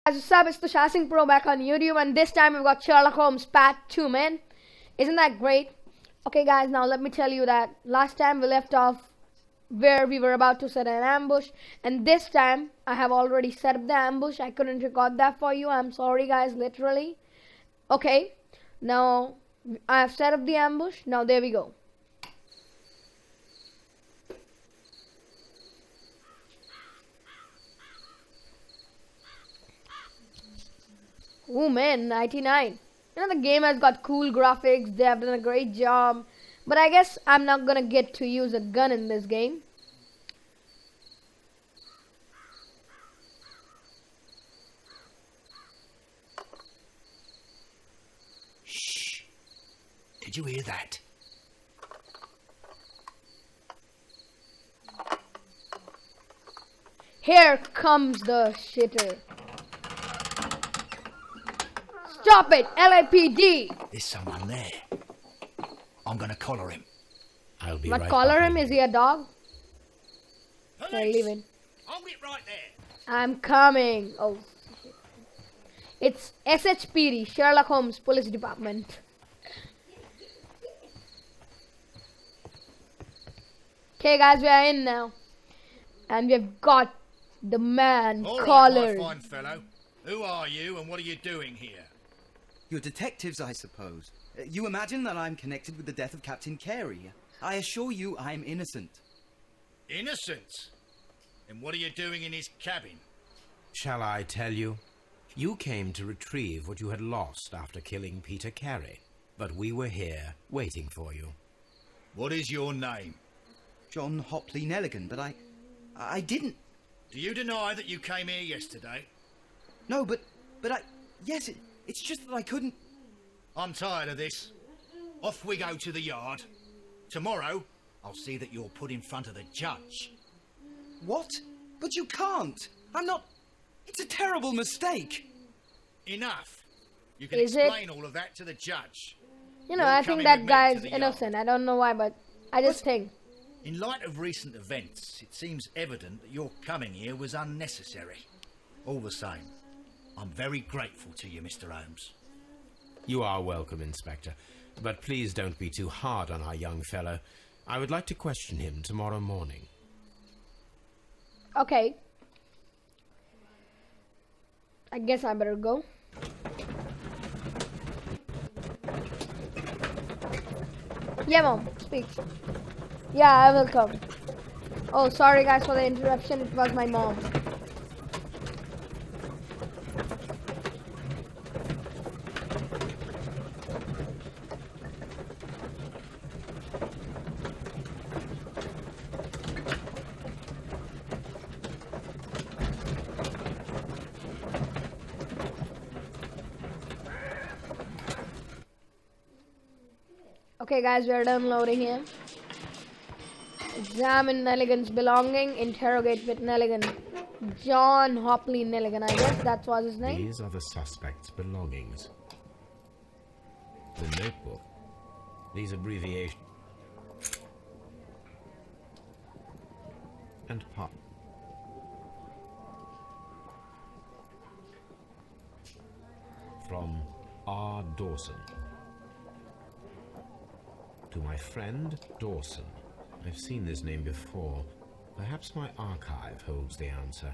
What's up, it's the Shasing Pro back on YouTube, and this time we've got Sherlock Holmes Part 2, man. Isn't that great? Okay guys, now let me tell you that last time we left off where we were about to set an ambush, and this time I have already set up the ambush. I couldn't record that for you. I'm sorry guys, literally. Okay, now I have set up the ambush. Now there we go. Oh man, 99. You know, the game has got cool graphics. They have done a great job. But I guess I'm not gonna get to use a gun in this game. Shh. Did you hear that? Here comes the shitter. Stop it, LAPD! There's someone there. I'm gonna collar him. I'll be What, right collar him? behind Is he a dog? Okay, leave it. Hold it right there. I'm coming. Oh, shit. It's SHPD, Sherlock Holmes Police Department. Okay guys, we are in now. And we've got the man collared. All right, my fine fellow. Who are you and what are you doing here? You're detectives, I suppose. You imagine that I'm connected with the death of Captain Carey. I assure you I'm innocent. Innocent? And what are you doing in his cabin? Shall I tell you? You came to retrieve what you had lost after killing Peter Carey, but we were here waiting for you. What is your name? John Hopley Nelligan, but I didn't... Do you deny that you came here yesterday? No, but yes, it's just that I couldn't... I'm tired of this. Off we go to the yard. Tomorrow, I'll see that you're put in front of the judge. What? But you can't! I'm not... It's a terrible mistake! Enough. You can Is explain all of that to the judge. You know, You're I think coming that with me guy's to the innocent. yard. I don't know why, but I just think. In light of recent events, it seems evident that your coming here was unnecessary. All the same, I'm very grateful to you, Mr. Holmes. You are welcome, Inspector, but please don't be too hard on our young fellow. I would like to question him tomorrow morning. Okay. I guess I better go. Yeah, Mom, speak. Yeah, I will come. Oh, sorry guys for the interruption. It was my mom. Okay guys, we are done loading here. Examine Nelligan's belonging. Interrogate with Nelligan. John Hopley Nelligan, I guess that was his name. These are the suspect's belongings. The notebook. These abbreviations. And pop. From R. Dawson. To my friend Dawson. I've seen this name before. Perhaps my archive holds the answer.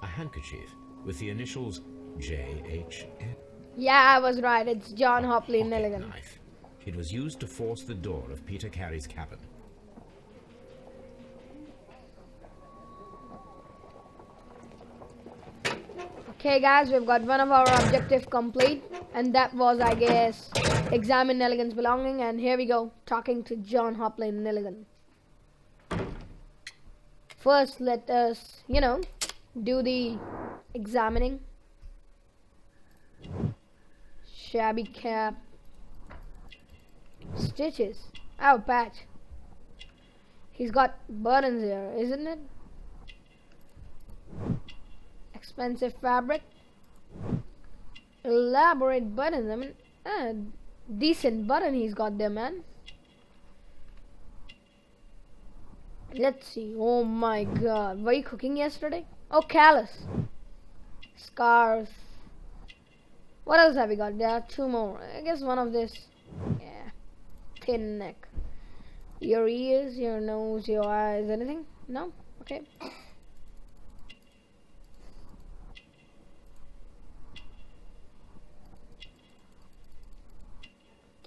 A handkerchief with the initials J.H.N. Yeah, I was right. It's John Hopley Nelligan. Knife. It was used to force the door of Peter Carey's cabin. Okay guys, we've got one of our objectives complete, and that was, I guess, examine Nelligan's belonging. And here we go, talking to John Hopley Nelligan. First, let us, you know, do the examining. Shabby cap. Stitches. Oh, patch. He's got buttons here, isn't it? Expensive fabric. Elaborate buttons. I mean, decent button he's got there, man. Let's see. Oh my god. Were you cooking yesterday? Oh, callus. Scars. What else have we got? There are 2 more. I guess one of this. Yeah. Thin neck. Your ears, your nose, your eyes. Anything? No? Okay.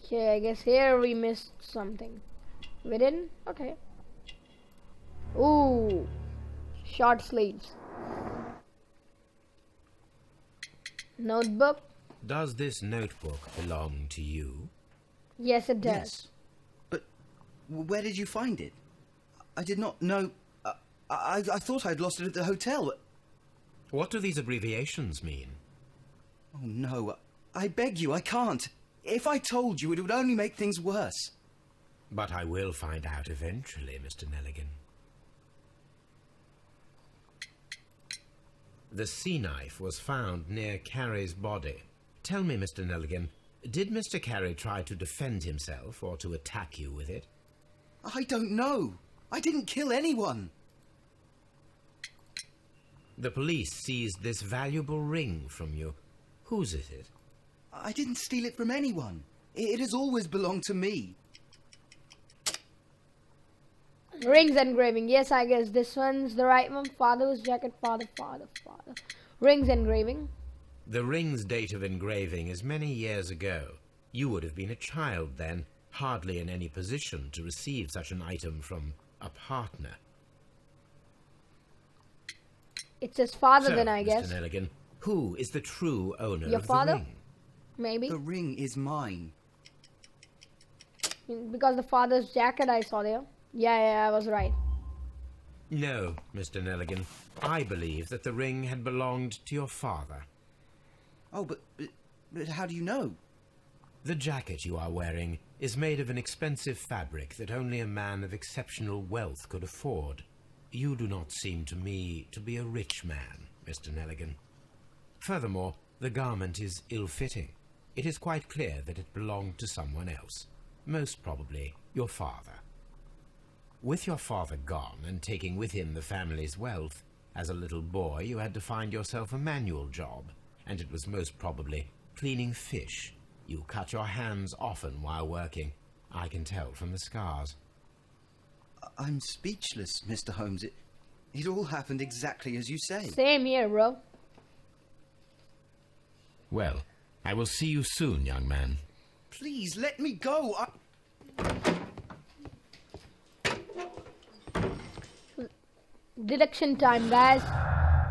Okay, I guess here we missed something. We didn't? Okay. Ooh. Short sleeves. Notebook? Does this notebook belong to you? Yes, it does. Yes. But where did you find it? I did not know. I thought I'd lost it at the hotel. What do these abbreviations mean? Oh no, I beg you, I can't. If I told you, it would only make things worse. But I will find out eventually, Mr. Nelligan. The sea knife was found near Carey's body. Tell me, Mr. Nelligan, did Mr. Carey try to defend himself or to attack you with it? I don't know. I didn't kill anyone. The police seized this valuable ring from you. Whose is it? I didn't steal it from anyone. It has always belonged to me. Rings engraving. Yes, I guess this one's the right one. Father's jacket. Father. Rings engraving. The ring's date of engraving is many years ago. You would have been a child then, hardly in any position to receive such an item from a partner. It says father So, then, I guess. Mr. Nelligan, who is the true owner Your of father? the ring? Maybe. The ring is mine. Because the father's jacket I saw there. Yeah, I was right. No, Mr. Nelligan. I believe that the ring had belonged to your father. Oh, but how do you know? The jacket you are wearing is made of an expensive fabric that only a man of exceptional wealth could afford. You do not seem to me to be a rich man, Mr. Nelligan. Furthermore, the garment is ill-fitting. It is quite clear that it belonged to someone else, most probably your father. With your father gone and taking with him the family's wealth, as a little boy you had to find yourself a manual job, and it was most probably cleaning fish. You cut your hands often while working. I can tell from the scars. I'm speechless, Mr. Holmes. It all happened exactly as you say. Same here, bro. Well, I will see you soon, young man. Please, let me go. Deduction time, guys.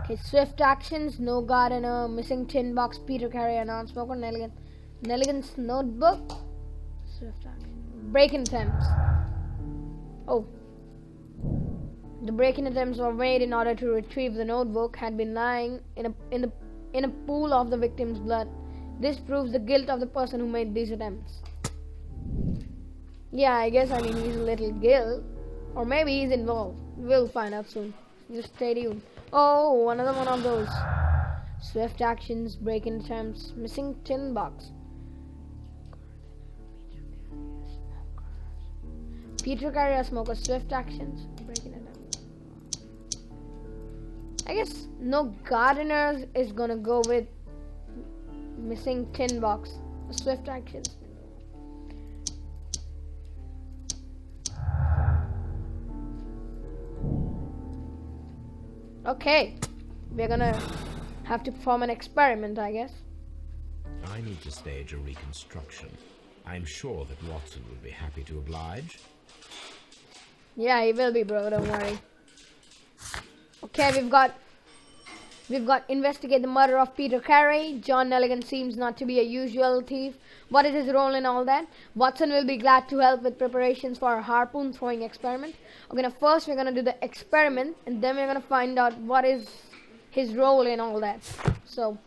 Okay, swift actions, no gardener, missing tin box, Peter Carey, a non-smoker, Nelligan's notebook, swift action, break-in attempts. Oh, the break-in attempts were made in order to retrieve the notebook. Had been lying in a pool of the victim's blood. This proves the guilt of the person who made these attempts. Yeah, I guess he's a little guilt, or maybe he's involved. We'll find out soon. Just stay tuned. Oh, another one of those. Swift actions, break-in attempts, missing tin box. Peter Carey, a smoker, swift actions, break-in attempts. I guess no gardeners is gonna go with missing tin box. Swift actions. Okay, we're gonna have to perform an experiment, I guess. I need to stage a reconstruction. I'm sure that Watson will be happy to oblige. Yeah, he will be, bro, don't worry. Okay, we've got investigate the murder of Peter Carey. John Nelligan seems not to be a usual thief. What is his role in all that? Watson will be glad to help with preparations for a harpoon throwing experiment. Okay, now first we're gonna do the experiment, and then we're gonna find out what is his role in all that. So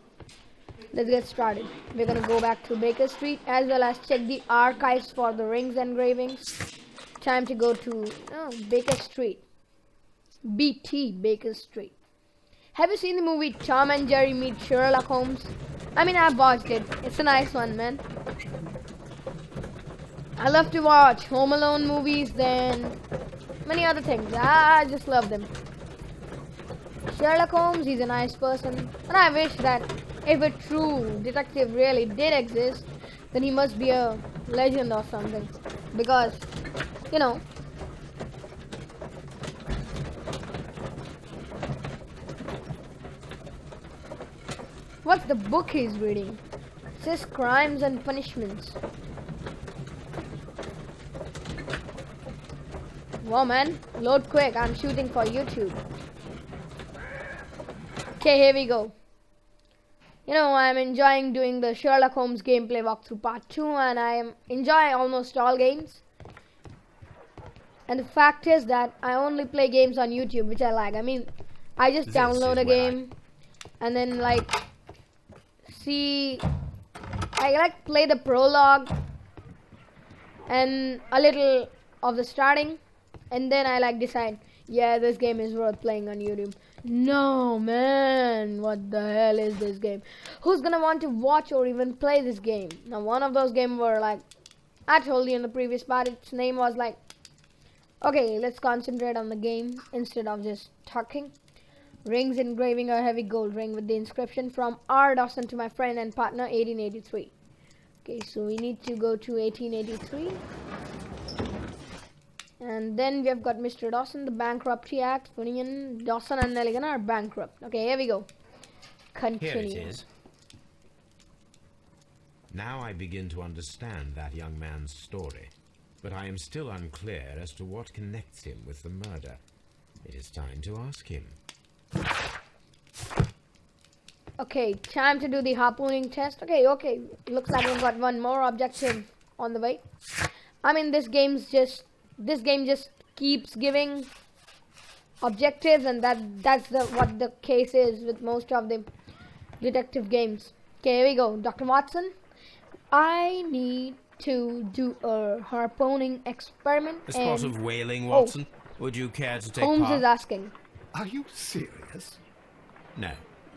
let's get started. We're gonna go back to Baker Street as well as check the archives for the rings engravings. Time to go to Baker Street. BT Baker Street. Have you seen the movie Tom and Jerry Meet Sherlock Holmes? I mean, I've watched it. It's a nice one, man. I love to watch Home Alone movies, then many other things. I just love them. Sherlock Holmes, he's a nice person, and I wish that if a true detective really did exist, then he must be a legend or something. Because, you know, what's the book he's reading? It says Crimes and Punishments. Whoa, man, load quick, I'm shooting for YouTube. Okay, here we go. You know, I'm enjoying doing the Sherlock Holmes Gameplay Walkthrough Part 2, and I am enjoying almost all games. And the fact is that I only play games on YouTube, which I like. I mean, I just download a game and then like play the prologue and a little of the starting, and then I like decide, yeah, this game is worth playing on YouTube. No, man, what the hell is this game? Who's gonna want to watch or even play this game? Now, one of those games were like, I told you in the previous part, its name was like, okay, let's concentrate on the game instead of just talking. Rings engraving a heavy gold ring with the inscription from R. Dawson to my friend and partner 1883. Okay, so we need to go to 1883. And then we have got Mr. Dawson, the Bankruptcy Act, Funian, Dawson and Nelligan are bankrupt. Okay, here we go. Continue. Here it is. Now I begin to understand that young man's story, but I am still unclear as to what connects him with the murder. It is time to ask him. Okay, time to do the harpooning test. Okay, looks like we've got one more objective on the way. I mean, this game just keeps giving objectives, and that's what the case is with most of the detective games. Okay, here we go. Dr. Watson, I need to do a harpooning experiment. A spot of whaling, Watson. Would you care to take part? Holmes is asking. Are you serious? No,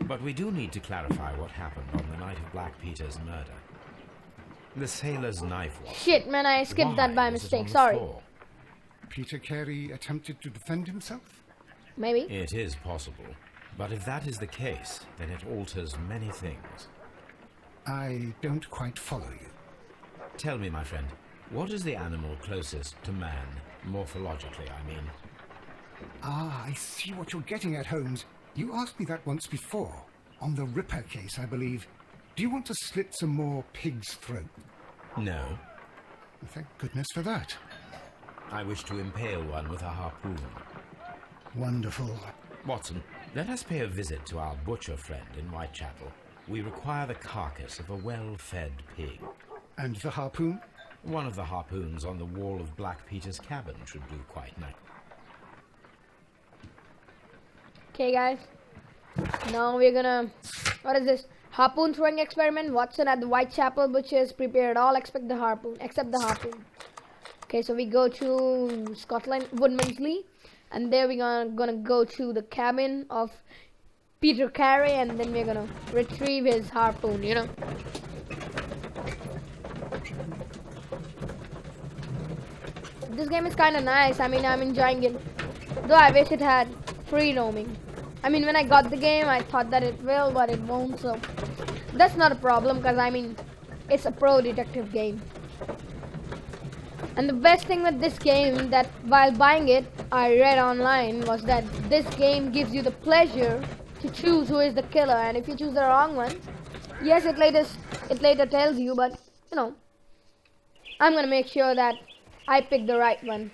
but we do need to clarify what happened on the night of Black Peter's murder. The sailor's knife was... Shit, man, I skipped that by mistake. Sorry. Peter Carey attempted to defend himself? Maybe. It is possible. But if that is the case, then it alters many things. I don't quite follow you. Tell me, my friend, what is the animal closest to man, morphologically, I mean? Ah, I see what you're getting at, Holmes. You asked me that once before. On the Ripper case, I believe. Do you want to slit some more pig's throat? No. Well, thank goodness for that. I wish to impale one with a harpoon. Wonderful. Watson, let us pay a visit to our butcher friend in Whitechapel. We require the carcass of a well-fed pig. And the harpoon? One of the harpoons on the wall of Black Peter's cabin should do quite nice. Okay, guys. Now we're gonna... What is this? Harpoon throwing experiment. Watson at the Whitechapel butchers prepared all except the harpoon. Okay, so we go to Scotland, Woodmansley, and there we're gonna go to the cabin of Peter Carey, and then we're gonna retrieve his harpoon, you know. This game is kind of nice. I mean, I'm enjoying it, though I wish it had free roaming. I mean, when I got the game, I thought that it will, but it won't, so that's not a problem, because I mean, it's a pro detective game. And the best thing with this game, that while buying it, I read online, was that this game gives you the pleasure to choose who is the killer, and if you choose the wrong one, yes, it later tells you, but you know, I'm gonna make sure that I pick the right one,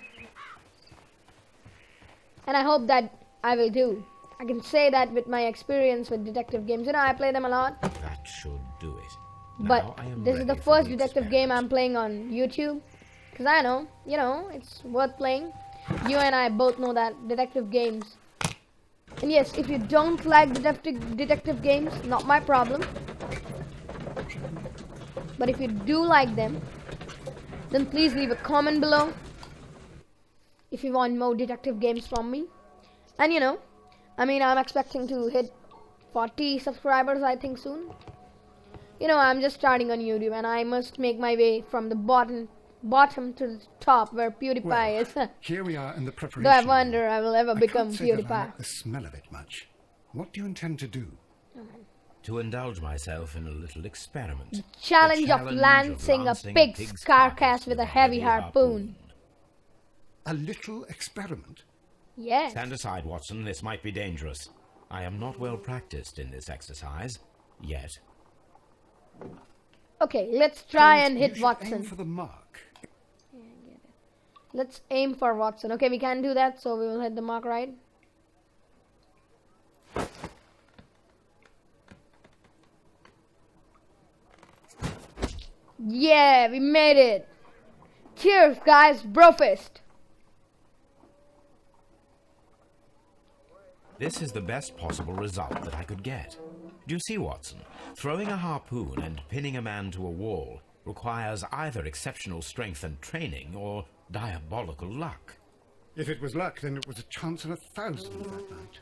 and I hope that I will do. I can say that with my experience with detective games. You know, I play them a lot. That should do it. But this is the first detective game I'm playing on YouTube. Because I know, you know, it's worth playing. You and I both know that detective games. And yes, if you don't like detective games, not my problem. But if you do like them, then please leave a comment below if you want more detective games from me. And you know, I mean, I'm expecting to hit 40 subscribers, I think, soon. You know, I'm just starting on YouTube, and I must make my way from the bottom bottom to the top where PewDiePie Well, is. here we are in the preparation. Though I wonder I will ever I become can't say that I PewDiePie. like the smell of it much. What do you intend to do? To indulge myself in a little experiment. Challenge The of lancing a pig's carcass with a heavy harpoon. A little experiment? Yes. Stand aside, Watson. This might be dangerous. I am not well practiced in this exercise. Yet. Okay, let's try Holmes, and you hit should Watson. aim for the mark. Let's aim for Watson. Okay, we can't do that, so we will hit the mark, right? Yeah, we made it. Cheers, guys. Brofist. This is the best possible result that I could get. Do you see, Watson? Throwing a harpoon and pinning a man to a wall requires either exceptional strength and training or diabolical luck. If it was luck, then it was a chance in 1,000 that night.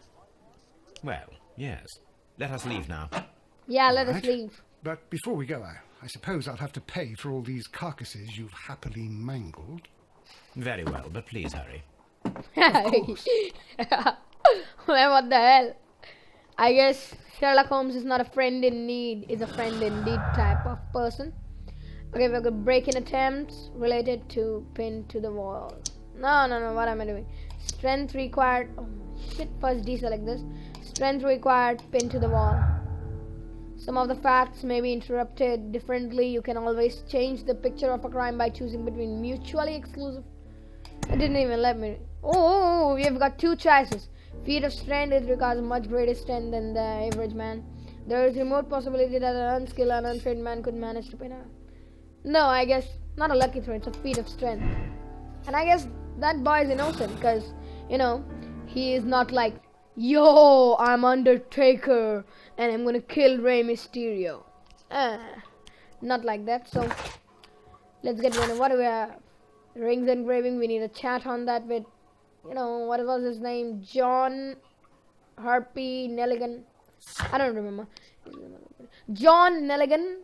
Well, yes. Let us leave now. Yeah, let us Right. leave. But before we go, I suppose I'll have to pay for all these carcasses you've happily mangled. Very well, but please hurry. Well, what the hell? I guess Sherlock Holmes is not a friend in need, is a friend indeed type of person. Okay, we've got break-in attempts related to pin to the wall. No, what am I doing? Strength required. Oh shit, first deselect this. Strength required, pin to the wall. Some of the facts may be interrupted differently. You can always change the picture of a crime by choosing between mutually exclusive. It didn't even let me. Oh, we have got two choices. Feat of strength, it requires much greater strength than the average man. There is remote possibility that an unskilled and untrained man could manage to pin her. No, I guess not a lucky throw, it's a feat of strength. And I guess that boy is innocent because, you know, he is not like, yo, I'm Undertaker and I'm gonna kill Rey Mysterio. Not like that, so let's get rid of what do we have? Rings engraving, we need a chat on that with, you know, what was his name? John Harpy Nelligan. I don't remember. John Nelligan.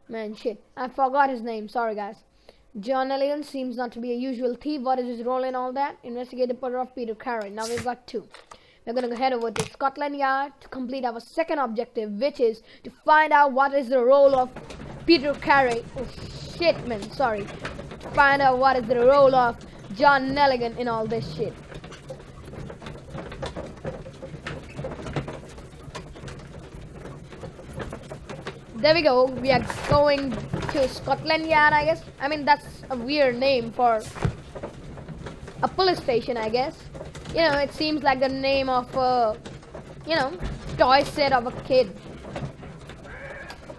Man, shit. I forgot his name. Sorry, guys. John Nelligan seems not to be a usual thief. What is his role in all that? Investigate the murder of Peter Carey. Now we've got two. We're going to head over to Scotland Yard to complete our second objective, which is to find out what is the role of Peter Carey. Oh, shit, man. Sorry. To find out what is the role of John Nelligan in all this shit. There we go. We are going to Scotland Yard, I guess. I mean, that's a weird name for a police station, I guess. You know, it seems like the name of a, you know, toy set of a kid.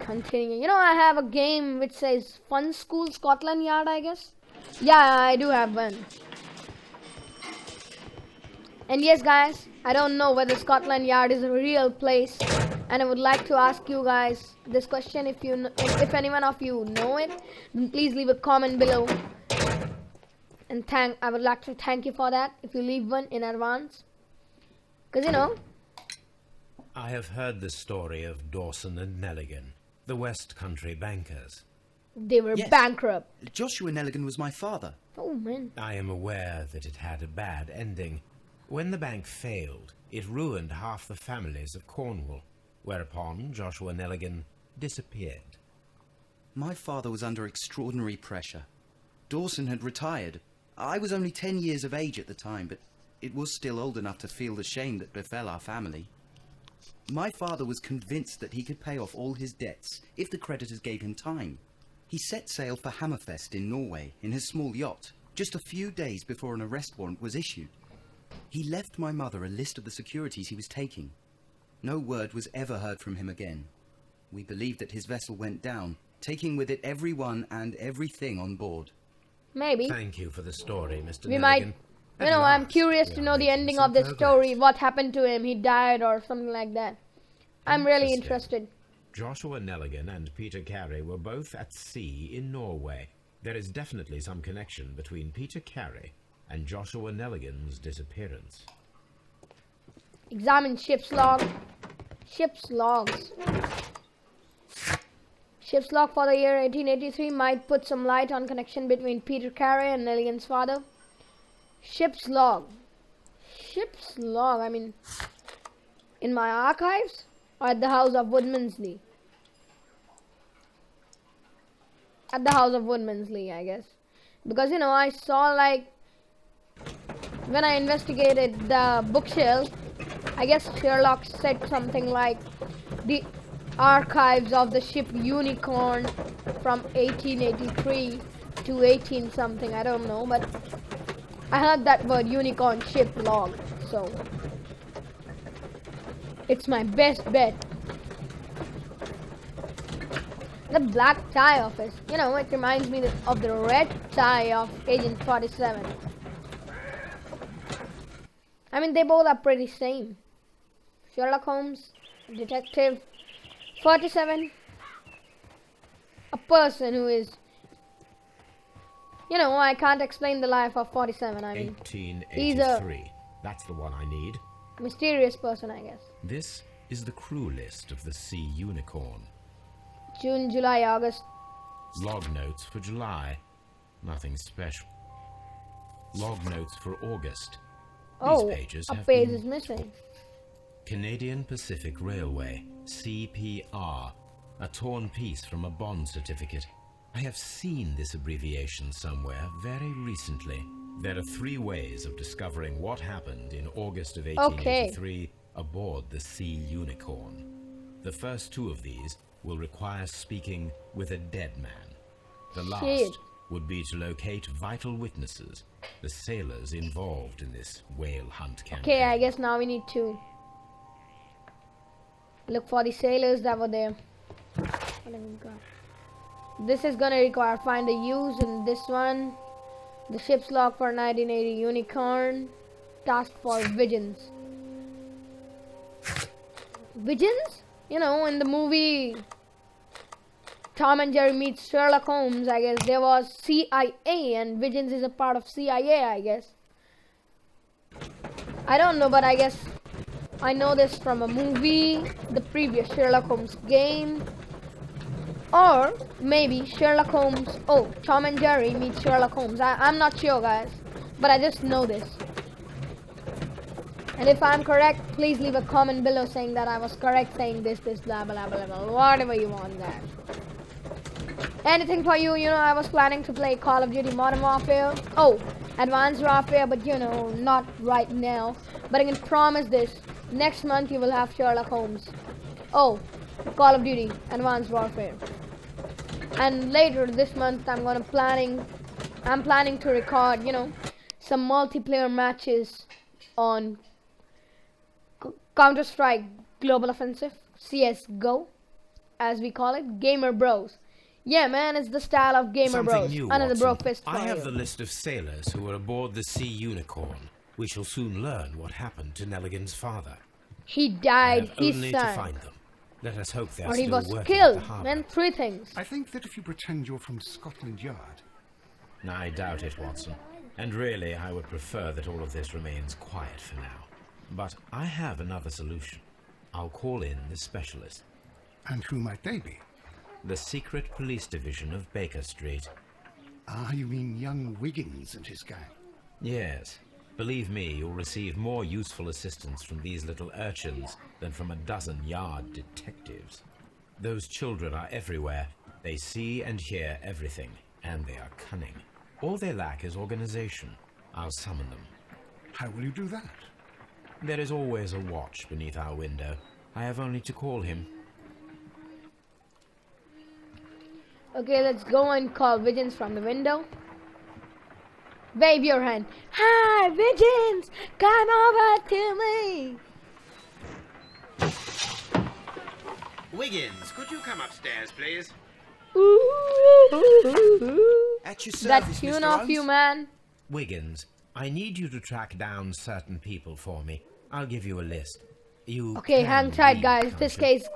Continuing. You know, I have a game which says Fun School Scotland Yard, I guess. Yeah, I do have one. And yes, guys, I don't know whether Scotland Yard is a real place. And I would like to ask you guys this question. If anyone of you know it, then please leave a comment below. And I would like to thank you for that if you leave one in advance. Because, you know, I have heard the story of Dawson and Nelligan, the West Country bankers. they were Yes. bankrupt. Joshua Nelligan was my father. Oh, man. I am aware that it had a bad ending. When the bank failed, it ruined half the families of Cornwall, whereupon Joshua Nelligan disappeared. My father was under extraordinary pressure. Dawson had retired. I was only 10 years of age at the time, but it was still old enough to feel the shame that befell our family. My father was convinced that he could pay off all his debts if the creditors gave him time. He set sail for Hammerfest in Norway in his small yacht, just a few days before an arrest warrant was issued. He left my mother a list of the securities he was taking. No word was ever heard from him again. We believe that his vessel went down, taking with it everyone and everything on board. Maybe. Thank you for the story, Mr. We Nelligan. might, you At know, I'm last, curious we to are know the making ending some of this progress. story. What happened to him? He died or something like that. I'm really Interesting. interested. Joshua Nelligan and Peter Carey were both at sea in Norway. There is definitely some connection between Peter Carey and Joshua Nelligan's disappearance. Examine ship's log. Ship's logs. Ship's log for the year 1883 might put some light on connection between Peter Carey and Nelligan's father. Ship's log. Ship's log, I mean, in my archives or at the house of Woodmansley? At the house of Woodmansley, I guess. Because, you know, I saw, like, when I investigated the bookshelf, I guess Sherlock said something like the archives of the ship Unicorn from 1883 to 18 something, I don't know, but I heard that word unicorn ship log, so it's my best bet. The black tie office, you know, it reminds me of the red tie of Agent 47. I mean, they both are pretty same. Sherlock Holmes, Detective 47, a person who is, you know, I can't explain the life of 47, I mean, 1883. That's the one I need. Mysterious person, I guess. This is the crew list of the Sea Unicorn. June, July, August. Log notes for July. Nothing special. Log notes for August. Oh, These pages a have page been is missing. Canadian Pacific Railway, CPR, a torn piece from a bond certificate. I have seen this abbreviation somewhere very recently. There are 3 ways of discovering what happened in August of 1883 aboard the Sea Unicorn. The first 2 of these will require speaking with a dead man. The last would be to locate vital witnesses, the sailors involved in this whale hunt campaign. Okay, I guess now we need to look for the sailors that were there. What have we got? This is gonna require find the use in this one. The ship's log for 1980 Unicorn. Task for Visions. Visions? You know, in the movie Tom and Jerry meets Sherlock Holmes, I guess there was CIA and Visions is a part of CIA, I guess. I don't know, but I guess I know this from a movie, the previous Sherlock Holmes game, or maybe Sherlock Holmes, oh, Tom and Jerry meet Sherlock Holmes. I'm not sure, guys, but I just know this. And if I'm correct, please leave a comment below saying that I was correct, saying this, blah, blah, blah, blah, whatever you want, guys. Anything for you, you know, I was planning to play Call of Duty Modern Warfare. Oh, Advanced Warfare, but you know, not right now. But I can promise this, next month you will have Sherlock Holmes. Oh, Call of Duty Advanced Warfare. And later this month I'm planning to record, you know, some multiplayer matches on Counter-Strike Global Offensive, CSGO, as we call it, Gamer Bros. Yeah, man, it's the style of Gamer Bros. New, Another Watson. bro fist for I have you. the list of sailors who were aboard the Sea Unicorn. We shall soon learn what happened to Nelligan's father. He died, I have his only son. to find them. Let us hope they are Or still he was working killed, at the harbour. man, 3 things. I think that if you pretend you're from Scotland Yard... I doubt it, Watson. And really, I would prefer that all of this remains quiet for now. But I have another solution. I'll call in the specialist. And who might they be? The secret police division of Baker Street. Ah, you mean young Wiggins and his gang? Yes. Believe me, you'll receive more useful assistance from these little urchins than from a dozen yard detectives. Those children are everywhere. They see and hear everything, and they are cunning. All they lack is organization. I'll summon them. How will you do that? There is always a watch beneath our window. I have only to call him. Okay, let's go and call Visions from the window. Wave your hand. Hi, Visions! Come over to me! Wiggins, could you come upstairs, please? At your That service, tune Mr. off Holmes. you, man. Wiggins, I need you to track down certain people for me. I'll give you a list. You Okay, can hang tight, read, guys. can't This you? case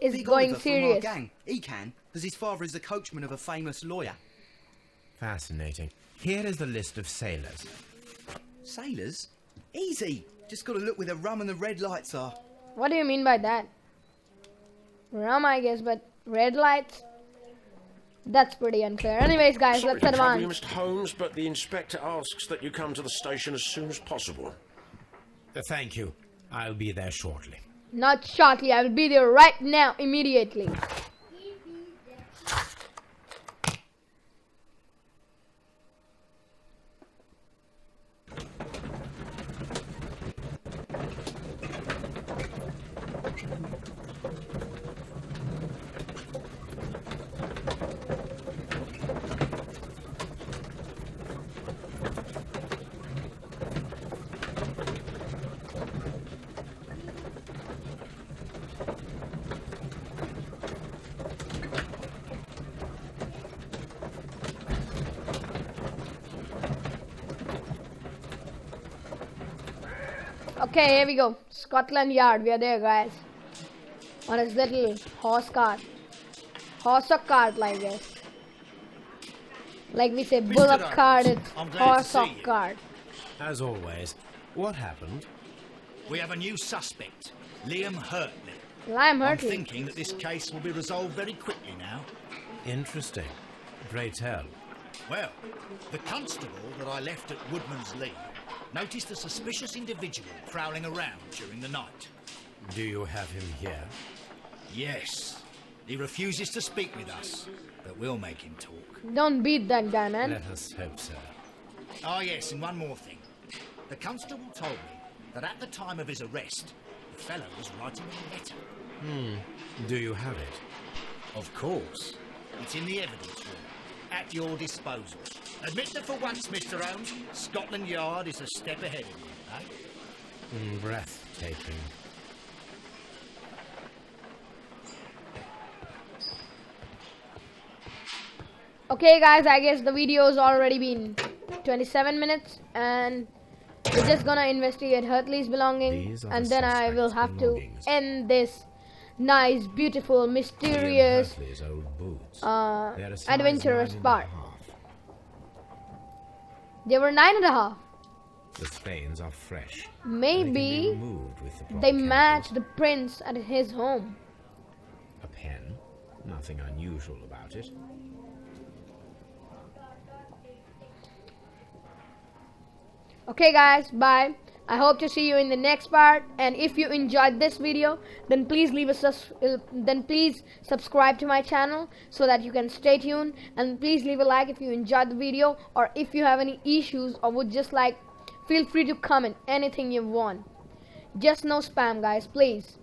is Big going Oliver from our serious. gang. He can, because his father is the coachman of a famous lawyer. Fascinating. Here is the list of sailors. Sailors? Easy. Just got to look where the rum and the red lights are. What do you mean by that? Rum, I guess, but red lights? That's pretty unclear. Anyways, guys, Sorry let's to trouble you, advance. Mr. Holmes, but the inspector asks that you come to the station as soon as possible. Thank you. I'll be there shortly. Not shortly. I will be there right now, immediately. Okay, here we go. Scotland Yard. We are there, guys. On his little horse cart. Horse or cart, like this. Like we say, bullock Holmes, cart, it's I'm glad to horse see or you. cart. As always, what happened? We have a new suspect, Liam Hurtley. Lime I'm Hurtley. thinking that this case will be resolved very quickly now. Interesting. Pray tell. Well, the constable that I left at Woodman's Lee noticed a suspicious individual prowling around during the night. Do you have him here? Yes, he refuses to speak with us, but we'll make him talk. Don't beat that guy, man. Let us hope so. Oh yes, and one more thing. The constable told me that at the time of his arrest, the fellow was writing a letter. Do you have it? Of course. It's in the evidence room, at your disposal. Admit that for once, Mr. Holmes, Scotland Yard is a step ahead of you, eh? Breathtaking. Okay, guys, I guess the video's already been 27 minutes, and we're just gonna investigate Hurtley's belongings, These are and the then I will suspect's have to belongings. end this nice, beautiful, mysterious Hurtley's old boots. They're a size adventurous 9.5. part. They were 9.5. The stains are fresh. They can be Maybe removed with the proper they chemicals. match the prints at his home. A pen. Nothing unusual about it. Okay, guys, bye. I hope to see you in the next part, and if you enjoyed this video, then please please subscribe to my channel so that you can stay tuned, and please leave a like if you enjoyed the video, or if you have any issues or would just like, feel free to comment anything you want. Just no spam, guys, please.